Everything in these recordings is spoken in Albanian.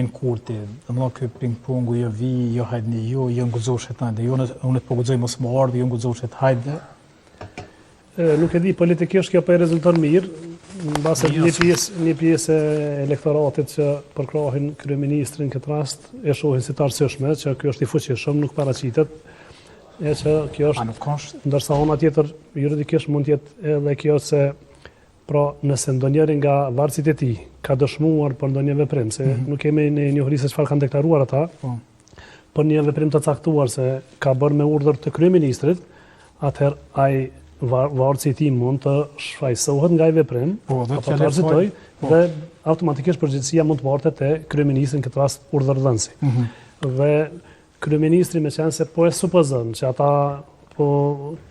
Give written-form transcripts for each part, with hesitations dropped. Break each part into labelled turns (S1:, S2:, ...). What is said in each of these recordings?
S1: kurti, dhe më kjo ping-pongu, jo vi, jo hajde jo nguzoshet hajde, jo unë të pogudzoj mos më ardhë, jo nguzoshet hajde.
S2: Nuk e di, politikisht kjo për e rezulton mirë, në base një pjesë e elektoratit që përkrahin kryeministrin këtë rast, e shohin si të arsyeshme, që kjo është i fuqishëm, nuk paraqitet, e që kjo është, ndërsa ona tjetër juridikisht mund tjetë edhe kjo se pra nëse ndonjëri nga varësit e tij ka dëshmuar për ndonjë veprim, se nuk kemi në njohuri se çfarë kanë deklaruar ata, për një veprim të caktuar se ka bërë me urdhër të kryeministrit, atëherë ai varësi i tij mund të shfaqsohet nga ai veprim, apo të arsitoj, dhe automatikisht përgjegjësia mund të varet te kryeministri, në këtë rast urdhërdhënësi. Dhe kryeministri me qenë se po e supozon që ata po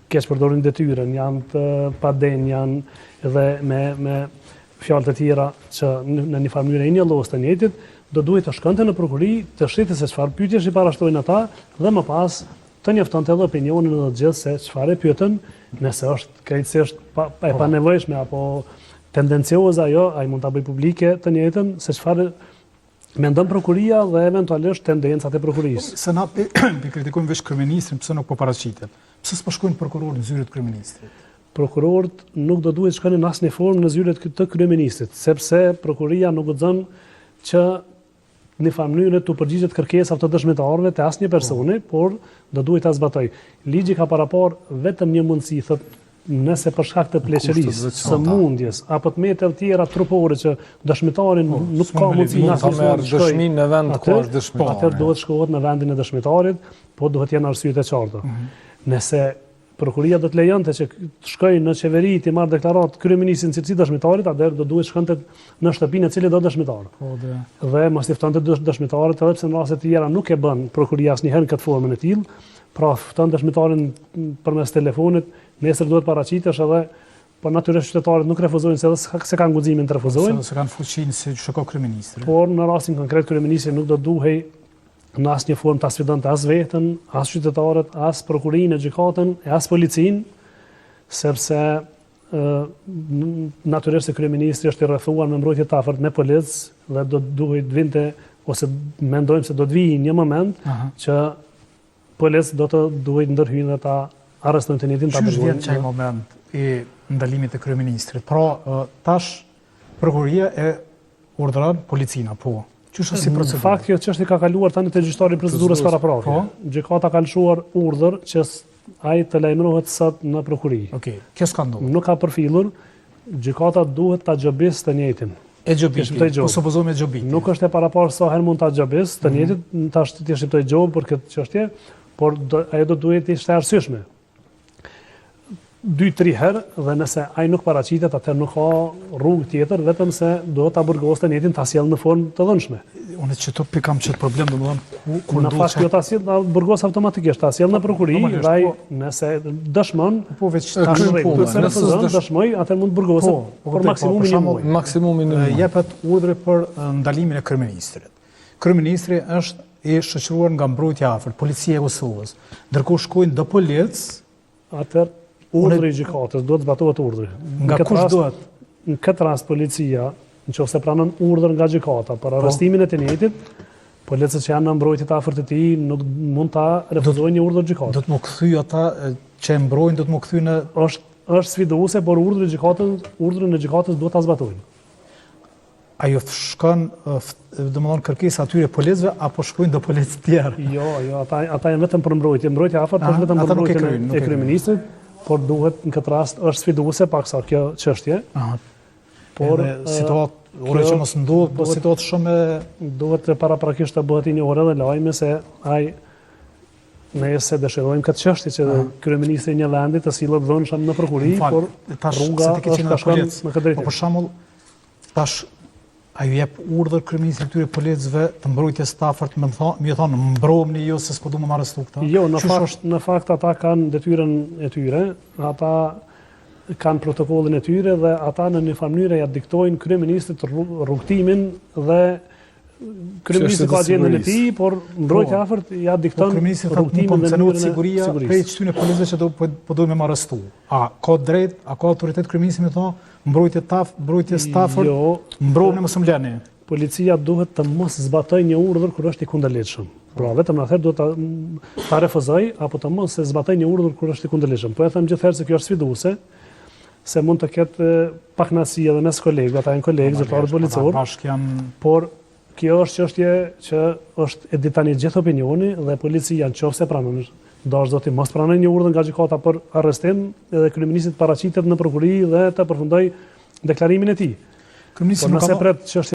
S2: keq përdorin detyrën, janë të paden, janë dhe me fjalë të tjera që në një farë mënyrë i njollos të njëjtit, do duhet të shkonte në prokuri, të shihte se çfarë pyetjesh i parashtrojnë ata dhe më pas të njoftonte edhe opinionin e të gjithë se çfarë e pyetën, nëse është krejtësisht e panevojshme apo tendencioze ajo, ai mund ta bëj publike të njëjtën se çfarë mendon prokuria dhe eventualisht tendencat e prokurisë.
S1: Se na kritikojmë veç kryeministrin, pse nuk po paraqitet? Pse s'po shkojnë prokurorët në zyret kryeministrit?
S2: Prokurorët nuk do duhet shkonin në asnjë formë në zyret të kryeministrit, sepse prokuria nuk guxon që në farë mënyrë të përgjigjet kërkesave të dëshmitarëve të asnjë personi, por do duhet ta zbatoj. Ligji ka paraporë vetëm një mundësi, thotë, nëse për shkak të pleqërisë, sëmundjes apo të metave tjera trupore që dëshmitarin nuk ka mundësi
S3: ta merr dëshminë në vend ku është dëshmitar.
S2: Atëherë duhet shkohet në vendin e dëshmitarit, po duhet jenë arsyet e qarta. Nëse prokuria do të lejonte që të shkojë në qeveri të marrë deklaratë kryeministrin si dëshmitarit, atëherë do duhet shkonte në shtëpinë e cilit do dëshmitar. Dhe mos i ftonte dëshmitarit, edhe pse në raste të tjera nuk e bën prokuria asnjëherë në këtë formën e tillë, pra fton dëshmitarin përmes telefonit, nesër duhet paraqitesh edhe po natyrisht qytetarët nuk refuzojnë se kanë guximin të refuzojnë.
S1: Se kanë fuqinë si shko kryeministri.
S2: Por në rastin konkret kryeministri nuk do duhej në asnjë formë ta sfidonte as veten, as qytetarët, as prokurinë, gjykatën, as policinë, sepse natyrisht se kryeministri është i rrethuar me mbrojtje të afërt me policë dhe do duhet vinte ose mendojmë se do të vijë një moment që policë do të duhet ndërhyjnë dhe ta arrestojnë të njëjtin ta
S1: bëjnë. Ç'është çaj moment i ndalimit të kryeministrit? Pra tash prokuria e urdhëron policinë apo
S2: Në fakt, kjo çështje ka kaluar tani te gjyqtari i procedurës paraprake. Gjykata ka lëshuar urdhër që ai të lajmërohet sot në prokuri.
S1: Okej, kjo s'ka ndodhur.
S2: Nuk ka përfillur, gjykata duhet ta xhobis të njëjtin.
S1: E xhobis. Po supozojmë e xhobis.
S2: Nuk është e paraparë sa herë mund ta xhobis të njëjtin, tash ti shqiptoj xhob për këtë çështje, por ajo do duhet të ishte arsyeshme. 2-3 herë dhe nëse ai nuk paraqitet, atëherë nuk ka rrugë tjetër, vetëm se do ta burgoste njëtin ta sjell në formë të dhënshme.
S1: Unë çto kam çet problem, domethënë
S2: kur në fakt ta sjell ta burgos automatikisht, ta sjell në prokuri dhe ai nëse dëshmon,
S1: po veç tash
S2: nëse dëshmoj, atëherë mund të burgoset për maksimumin e muaj.
S3: Maksimumin e muaj.
S1: Jepet urdhër për ndalimin e kryeministrit. Kryeministri është i shoqëruar nga mbrojtja e afërt, policia e Kosovës. Ndërkohë shkojnë do polic,
S2: atëherë urdhri i gjykatës duhet zbatohet urdhri.
S1: Nga kush duhet?
S2: Në këtë rast policia, nëse pranon urdhër nga gjykata për arrestimin e të njëjtit, policët që janë në mbrojtje të afërt të tij nuk mund ta refuzojnë një urdhër gjykatës.
S1: Do të më kthyj ata që e mbrojnë, do të më kthyj në
S2: është sfiduese, por urdhrin e gjykatës duhet ta zbatojnë.
S1: Ajo shkon, domethënë kërkesa atyre policëve apo shkojnë do policë të tjerë?
S2: Jo, ata janë vetëm për mbrojtje. Mbrojtja afërt është vetëm për mbrojtjen e kryeministrit, por duhet në këtë rast është sfiduese paksa kjo çështje. Por
S1: situatë uroj që mos ndodh, po situatë shumë
S2: duhet paraprakisht të bëhet një orë dhe lajme se ai nëse dëshirojmë këtë çështje që kryeministri i një vendi të sillet dhënshëm në prokuri, por rruga është ta shkon në këtë drejtim.
S1: Po për shembull tash ajo jep urdhër kryeministrit këtyre policëve të mbrojtjes të afërt, më thonë mbrohuni ju se s'po duam të arrestu këta.
S2: Jo, në fakt ata kanë detyrën e tyre, ata kanë protokollin e tyre dhe ata në një farë mënyrë ja diktojnë kryeministrit rrugtimin dhe kryeministri ka agjendën e tij, por mbrojtja afërt ja dikton rrugtimin dhe mënyrën e
S1: sigurisë prej këtyre policëve që po duhen me arrestu. A ka drejt, a ka autoritet kryeministri më thonë mbrojtjes të afërt, mbrojtje mos më lëni.
S2: policia duhet të mos zbatoj një urdhër kur është i kundërligjshëm. Pra, vetëm atëherë duhet ta refuzoj apo të mos e zbatoj një urdhër kur është i kundërligjshëm. Po e them gjithherë se kjo është sfiduese, se mund të ketë pakënaqësi edhe mes kolegëve, ata janë kolegë, zyrtarët policorë,
S1: bashkë janë,
S2: por kjo është çështje që është e ditani gjithë opinioni dhe policia nëse pranon dash zoti mos pranoj një urdhër nga gjykata për arrestim, edhe kryeministri paraqitet në prokuri dhe të përfundoj deklarimin e tij.
S1: kryeministri
S2: Por
S1: nuk ka
S2: nëse pret çështje